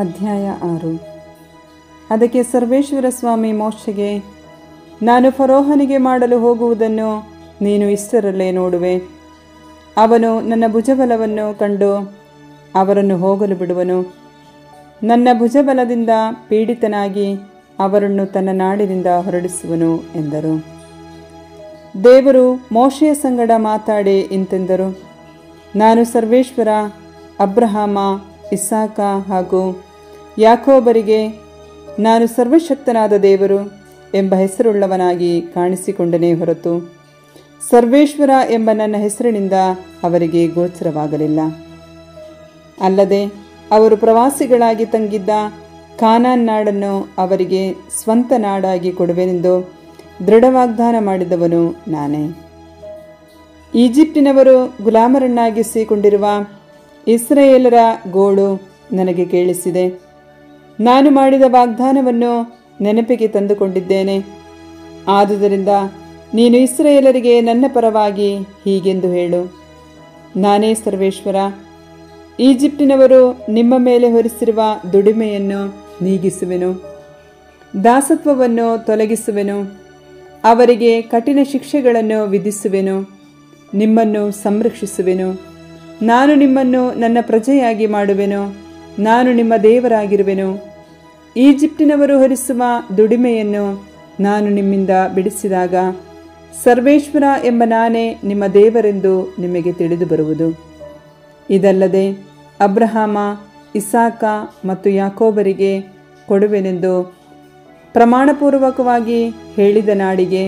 ಅಧ್ಯಾಯ 6. ಅದಕ್ಕೆ ಸರ್ವೇಶ್ವರ ಸ್ವಾಮಿ ಮೋಶೆಗೆ, ನಾನು ಫರೋಹನಿಗೆ ಮಾಡಲು ಹೋಗುವುದನ್ನು ನೀನು ಇಷ್ಟರಲ್ಲೇ ನೋಡುವೆ. ಅವನು ನನ್ನ ಭುಜಬಲವನ್ನು ಕಂಡು ಅವರನ್ನು ಹೋಗಲು ಬಿಡುವನು. ನನ್ನ ಭುಜಬಲದಿಂದ ಪೀಡಿತನಾಗಿ ಅವರನ್ನು ತನ್ನ ನಾಡಿನಿಂದ ಹೊರಡಿಸುವನು ಎಂದರು. ದೇವರು ಮೋಶೆಯ ಸಂಗಡ ಮಾತಾಡಿ ಇಂತೆಂದರು, ನಾನು ಸರ್ವೇಶ್ವರ ಅಬ್ರಹಾಮ, ಇಸಾಕ ಹಾಗೂ ಯಾಕೋಬರಿಗೆ ನಾನು ಸರ್ವಶಕ್ತನಾದ ದೇವರು ಎಂಬ ಹೆಸರುಳ್ಳವನಾಗಿ ಕಾಣಿಸಿಕೊಂಡನೇ ಹೊರತು ಸರ್ವೇಶ್ವರ ಎಂಬ ನನ್ನ ಹೆಸರಿನಿಂದ ಅವರಿಗೆ ಗೋಚರವಾಗಲಿಲ್ಲ. ಅಲ್ಲದೆ ಅವರು ಪ್ರವಾಸಿಗಳಾಗಿ ತಂಗಿದ್ದ ಕಾನಾನ್ ನಾಡನ್ನು ಅವರಿಗೆ ಸ್ವಂತ ನಾಡಾಗಿ ಕೊಡುವೆನೆಂದು ದೃಢವಾಗ್ದಾನ ಮಾಡಿದವನು ನಾನೇ. ಈಜಿಪ್ಟಿನವರು ಗುಲಾಮರನ್ನಾಗಿಸಿಕೊಂಡಿರುವ ಇಸ್ರಾಯೇಲರ ಗೋಳು ನನಗೆ ಕೇಳಿಸಿದೆ. ನಾನು ಮಾಡಿದ ವಾಗ್ದಾನವನ್ನು ನೆನಪಿಗೆ ತಂದುಕೊಂಡಿದ್ದೇನೆ. ಆದುದರಿಂದ ನೀನು ಇಸ್ರಾಯೇಲರಿಗೆ ನನ್ನ ಪರವಾಗಿ ಹೀಗೆಂದು ಹೇಳು, ನಾನೇ ಸರ್ವೇಶ್ವರ. ಈಜಿಪ್ಟಿನವರು ನಿಮ್ಮ ಮೇಲೆ ಹೊರಿಸಿರುವ ದುಡಿಮೆಯನ್ನು ನೀಗಿಸುವೆನು, ದಾಸತ್ವವನ್ನು ತೊಲಗಿಸುವೆನು, ಅವರಿಗೆ ಕಠಿಣ ಶಿಕ್ಷೆಗಳನ್ನು ವಿಧಿಸುವೆನು, ನಿಮ್ಮನ್ನು ಸಂರಕ್ಷಿಸುವೆನು. ನಾನು ನಿಮ್ಮನ್ನು ನನ್ನ ಪ್ರಜೆಯಾಗಿ ಮಾಡುವೆನು, ನಾನು ನಿಮ್ಮ ದೇವರಾಗಿರುವೆನು. ಈಜಿಪ್ಟಿನವರು ಹೊರಿಸುವ ದುಡಿಮೆಯನ್ನು ನಾನು ನಿಮ್ಮಿಂದ ಬಿಡಿಸಿದಾಗ ಸರ್ವೇಶ್ವರ ಎಂಬ ನಾನೇ ನಿಮ್ಮ ದೇವರೆಂದು ನಿಮಗೆ ತಿಳಿದು ಬರುವುದು. ಇದಲ್ಲದೆ ಅಬ್ರಹಾಮ, ಇಸಾಕ ಮತ್ತು ಯಾಕೋಬರಿಗೆ ಕೊಡುವೆನೆಂದು ಪ್ರಮಾಣಪೂರ್ವಕವಾಗಿ ಹೇಳಿದ ನಾಡಿಗೆ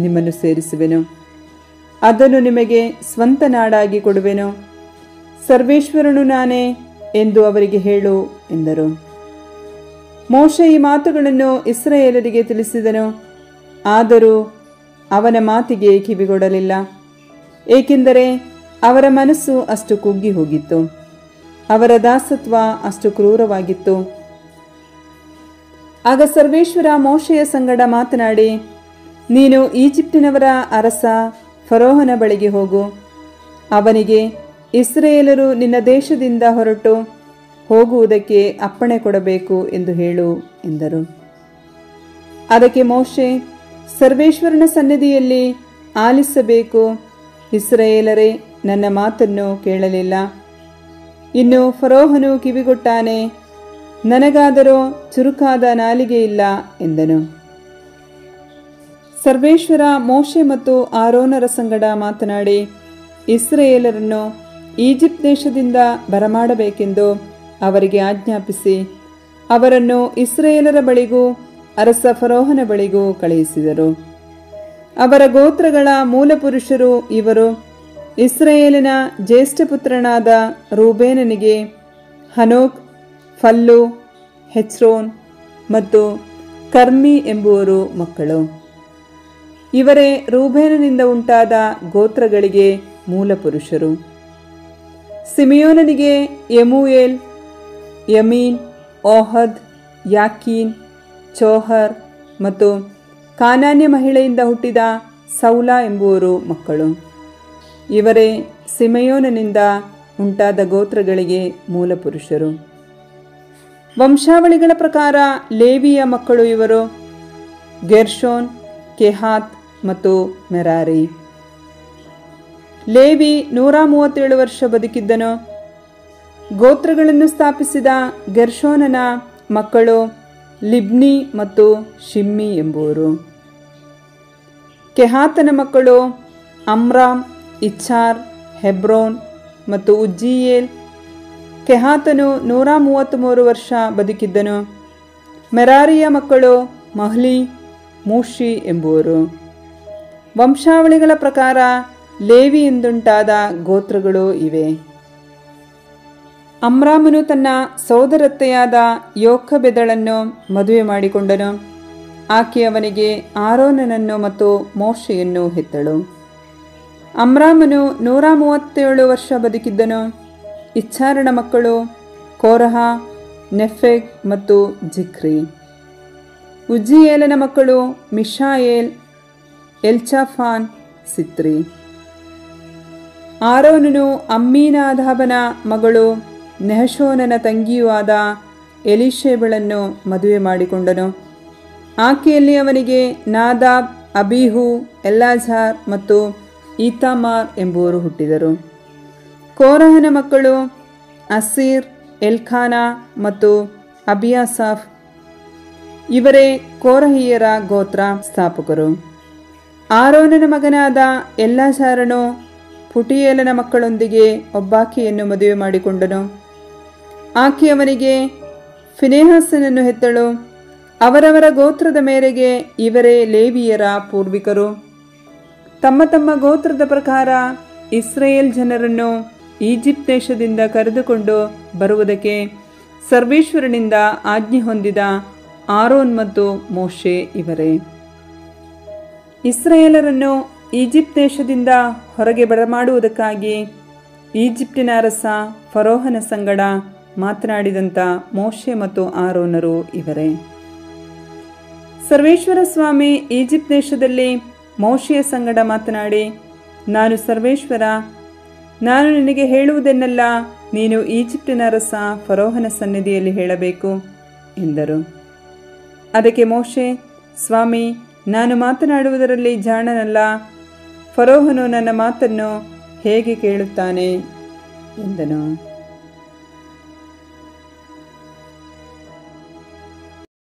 ನಿಮ್ಮನ್ನು ಸೇರಿಸುವೆನು. ಅದನ್ನು ನಿಮಗೆ ಸ್ವಂತ ನಾಡಾಗಿ ಕೊಡುವೆನು. ಸರ್ವೇಶ್ವರನು ನಾನೇ ಎಂದು ಅವರಿಗೆ ಹೇಳು ಎಂದರು. ಮೋಶೆ ಈ ಮಾತುಗಳನ್ನು ಇಸ್ರಾಯೇಲರಿಗೆ ತಿಳಿಸಿದನು. ಆದರೂ ಅವನ ಮಾತಿಗೆ ಕಿವಿಗೊಡಲಿಲ್ಲ, ಏಕೆಂದರೆ ಅವರ ಮನಸ್ಸು ಅಷ್ಟು ಕುಗ್ಗಿ ಹೋಗಿತ್ತು, ಅವರ ದಾಸತ್ವ ಅಷ್ಟು ಕ್ರೂರವಾಗಿತ್ತು. ಆಗ ಸರ್ವೇಶ್ವರ ಮೋಶೆಯ ಸಂಗಡ ಮಾತನಾಡಿ, ನೀನು ಈಜಿಪ್ಟಿನವರ ಅರಸ ಫರೋಹನ ಬಳಿಗೆ ಹೋಗು. ಅವನಿಗೆ, ಇಸ್ರಾಯೇಲರು ನಿನ್ನ ದೇಶದಿಂದ ಹೊರಟು ಹೋಗುವುದಕ್ಕೆ ಅಪ್ಪಣೆ ಕೊಡಬೇಕು ಎಂದು ಹೇಳು ಎಂದರು. ಅದಕ್ಕೆ ಮೋಶೆ, ಸರ್ವೇಶ್ವರನ ಸನ್ನಿಧಿಯಲ್ಲಿ ಆಲಿಸಬೇಕು. ಇಸ್ರಾಯೇಲರೇ ನನ್ನ ಮಾತನ್ನು ಕೇಳಲಿಲ್ಲ. ಇನ್ನು ಫರೋಹನು ಕಿವಿಗೊಟ್ಟಾನೆ, ನನಗಾದರೋ ಚುರುಕಾದ ನಾಲಿಗೆ ಇಲ್ಲ ಎಂದನು. ಸರ್ವೇಶ್ವರ ಮೋಶೆ ಮತ್ತು ಆರೋನರ ಸಂಗಡ ಮಾತನಾಡಿ ಇಸ್ರಾಯೇಲರನ್ನು ಈಜಿಪ್ಟ್ ದೇಶದಿಂದ ಬರಮಾಡಬೇಕೆಂದು ಅವರಿಗೆ ಆಜ್ಞಾಪಿಸಿ ಅವರನ್ನು ಇಸ್ರಾಯೇಲರ ಬಳಿಗೂ ಅರಸ ಫರೋಹನ ಬಳಿಗೂ ಕಳುಹಿಸಿದರು. ಅವರ ಗೋತ್ರಗಳ ಮೂಲಪುರುಷರು ಇವರು. ಇಸ್ರಾಯೇಲಿನ ಜ್ಯೇಷ್ಠಪುತ್ರನಾದ ರೂಬೇನನಿಗೆ ಹನೋಕ್, ಫಲ್ಲು, ಹೆಚ್ರೋನ್ ಮತ್ತು ಕರ್ಮಿ ಎಂಬುವರು ಮಕ್ಕಳು. ಇವರೇ ರೂಬೇನನಿಂದ ಉಂಟಾದ ಗೋತ್ರಗಳಿಗೆ ಮೂಲಪುರುಷರು. ಸಿಮಿಯೋನನಿಗೆ ಯಮೂಯೇಲ್, ಯಮೀನ್, ಓಹದ್, ಯಾಕೀನ್, ಚೋಹರ್ ಮತ್ತು ಕಾನಾನ್ಯ ಮಹಿಳೆಯಿಂದ ಹುಟ್ಟಿದ ಸೌಲ ಎಂಬುವರು ಮಕ್ಕಳು. ಇವರೇ ಸಿಮೆಯೋನನಿಂದ ಉಂಟಾದ ಗೋತ್ರಗಳಿಗೆ ಮೂಲಪುರುಷರು. ವಂಶಾವಳಿಗಳ ಪ್ರಕಾರ ಲೇವಿಯ ಮಕ್ಕಳು ಇವರು: ಗೆರ್ಷೋನ್, ಕೆಹಾತ್ ಮತ್ತು ಮೆರಾರಿ. ಲೇವಿ 137 ವರ್ಷ ಬದುಕಿದ್ದನು. ಗೋತ್ರಗಳನ್ನು ಸ್ಥಾಪಿಸಿದ ಗೆರ್ಷೋನನ ಮಕ್ಕಳು ಲಿಬ್ನಿ ಮತ್ತು ಶಿಮ್ಮಿ ಎಂಬುವರು. ಕೆಹಾತನ ಮಕ್ಕಳು ಅಮ್ರಾಮ್, ಇಚ್ಚಾರ್, ಹೆಬ್ರೋನ್ ಮತ್ತು ಉಜ್ಜೀಯೇಲ್. ಕೆಹಾತನು 133 ವರ್ಷ ಬದುಕಿದ್ದನು. ಮೆರಾರಿಯ ಮಕ್ಕಳು ಮಹ್ಲಿ, ಮೂಷಿ ಎಂಬುವರು. ವಂಶಾವಳಿಗಳ ಪ್ರಕಾರ ಲೇವಿ ಎಂದುಂಟಾದ ಗೋತ್ರಗಳು ಇವೆ. ಅಮ್ರಾಮನು ತನ್ನ ಸೋದರತ್ತೆಯಾದ ಯೋಖಬೆದಳನ್ನು ಮದುವೆ ಮಾಡಿಕೊಂಡನು. ಆಕೆ ಅವನಿಗೆ ಆರೋನನನ್ನು ಮತ್ತು ಮೋಶೆಯನ್ನು ಹೆತ್ತಳು. ಅಮ್ರಾಮನು 137 ವರ್ಷ ಬದುಕಿದ್ದನು. ಇಚ್ಚಾರನ ಮಕ್ಕಳು ಕೋರಹ, ನೆಫೆಗ್ ಮತ್ತು ಜಿಕ್ರಿ. ಉಜ್ಜಿಯೇಲನ ಮಕ್ಕಳು ಮಿಶಾಯೇಲ್, ಎಲ್ಚಾಫಾನ್, ಸಿತ್ರಿ. ಆರೋನನು ಅಮ್ಮೀನಾದಾಬನ ಮಗಳು ನೆಹಶೋನನ ತಂಗಿಯೂ ಆದ ಎಲಿಷೇಬಳನ್ನು ಮದುವೆ ಮಾಡಿಕೊಂಡನು. ಆಕೆಯಲ್ಲಿ ಅವನಿಗೆ ನಾದಾಬ್, ಅಬೀಹು, ಎಲ್ಲಾಜಾರ್ ಮತ್ತು ಈತಾಮಾರ್ ಎಂಬುವರು ಹುಟ್ಟಿದರು. ಕೋರಹನ ಮಕ್ಕಳು ಅಸ್ಸೀರ್, ಎಲ್ಖಾನ ಮತ್ತು ಅಬಿಯಾಸಾಫ್. ಇವರೇ ಕೋರಹಿಯರ ಗೋತ್ರ ಸ್ಥಾಪಕರು. ಆರೋನನ ಮಗನಾದ ಎಲ್ಲಾಜಾರನು ಪುಟಿಯೇಲನ ಮಕ್ಕಳೊಂದಿಗೆ ಒಬ್ಬಾಕೆಯನ್ನು ಮದುವೆ ಮಾಡಿಕೊಂಡನು. ಆಕೆ ಅವನಿಗೆ ಫಿನೆಹಾಸನನ್ನು ಹೆತ್ತಳು. ಅವರವರ ಗೋತ್ರದ ಮೇರೆಗೆ ಇವರೇ ಲೇವಿಯರ ಪೂರ್ವಿಕರು. ತಮ್ಮ ತಮ್ಮ ಗೋತ್ರದ ಪ್ರಕಾರ ಇಸ್ರಾಯೇಲ್ ಜನರನ್ನು ಈಜಿಪ್ಟ್ ದೇಶದಿಂದ ಕರೆದುಕೊಂಡು ಬರುವುದಕ್ಕೆ ಸರ್ವೇಶ್ವರನಿಂದ ಆಜ್ಞೆ ಹೊಂದಿದ ಆರೋನ್ ಮತ್ತು ಮೋಶೆ ಇವರೇ. ಇಸ್ರಾಯೇಲರನ್ನು ಈಜಿಪ್ಟ್ ದೇಶದಿಂದ ಹೊರಗೆ ಬರಮಾಡುವುದಕ್ಕಾಗಿ ಈಜಿಪ್ಟಿನ ಅರಸ ಫರೋಹನ ಸಂಗಡ ಮಾತನಾಡಿದಂಥ ಮೋಶೆ ಮತ್ತು ಆರೋನರು ಇವರೇ. ಸರ್ವೇಶ್ವರ ಸ್ವಾಮಿ ಈಜಿಪ್ಟ್ ದೇಶದಲ್ಲಿ ಮೋಶೆಯ ಸಂಗಡ ಮಾತನಾಡಿ, ನಾನು ಸರ್ವೇಶ್ವರ, ನಾನು ನಿನಗೆ ಹೇಳುವುದನ್ನೆಲ್ಲ ನೀನು ಈಜಿಪ್ಟಿನ ಅರಸ ಫರೋಹನ ಸನ್ನಿಧಿಯಲ್ಲಿ ಹೇಳಬೇಕು ಎಂದರು. ಅದಕ್ಕೆ ಮೋಶೆ, ಸ್ವಾಮಿ, ನಾನು ಮಾತನಾಡುವುದರಲ್ಲಿ ಜಾಣನಲ್ಲ. ಫರೋಹನು ನನ್ನ ಮಾತನ್ನು ಹೇಗೆ ಕೇಳುತ್ತಾನೆ ಎಂದನು.